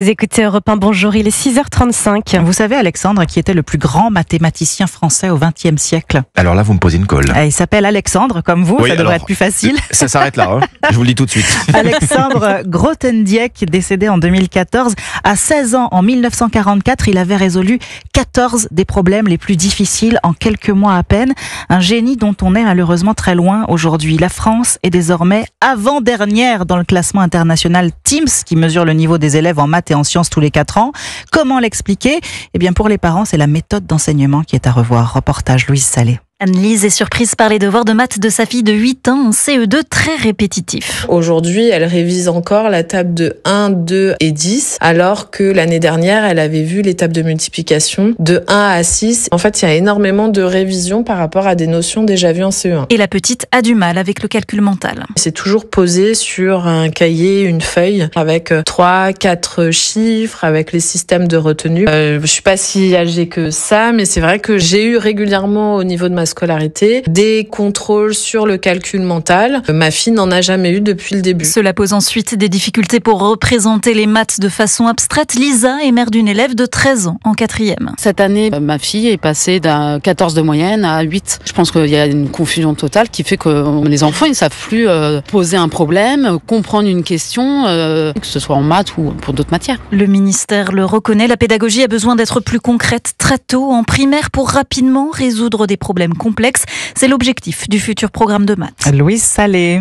Vous écoutez Europe 1, bonjour, il est 6h35. Vous savez, Alexandre, qui était le plus grand mathématicien français au XXe siècle? Alors là, vous me posez une colle. Il s'appelle Alexandre, comme vous, Oui, ça devrait alors, être plus facile. Ça s'arrête là, hein. Je vous le dis tout de suite. Alexandre Grothendieck, décédé en 2014. À 16 ans, en 1944, il avait résolu 14 des problèmes les plus difficiles en quelques mois à peine. Un génie dont on est malheureusement très loin aujourd'hui. La France est désormais avant-dernière dans le classement international TIMSS, qui mesure le niveau des élèves en maths et en sciences tous les 4 ans. Comment l'expliquer? Eh bien, pour les parents, c'est la méthode d'enseignement qui est à revoir. Reportage Louise Salé. Anne-Lise est surprise par les devoirs de maths de sa fille de 8 ans en CE2 très répétitifs. Aujourd'hui, elle révise encore la table de 1, 2 et 10, alors que l'année dernière, elle avait vu les tables de multiplication de 1 à 6. En fait, il y a énormément de révisions par rapport à des notions déjà vues en CE1. Et la petite a du mal avec le calcul mental. C'est toujours posé sur un cahier, une feuille, avec 3, 4 chiffres, avec les systèmes de retenue. Je suis pas si âgée que ça, mais c'est vrai que j'ai eu régulièrement au niveau de ma scolarité des contrôles sur le calcul mental. Ma fille n'en a jamais eu depuis le début. Cela pose ensuite des difficultés pour représenter les maths de façon abstraite. Lisa est mère d'une élève de 13 ans en 4e. Cette année, ma fille est passée d'un 14 de moyenne à 8. Je pense qu'il y a une confusion totale qui fait que les enfants ils savent plus poser un problème, comprendre une question, que ce soit en maths ou pour d'autres matières. Le ministère le reconnaît, la pédagogie a besoin d'être plus concrète très tôt en primaire pour rapidement résoudre des problèmes complexes. C'est l'objectif du futur programme de maths. Louise Salé.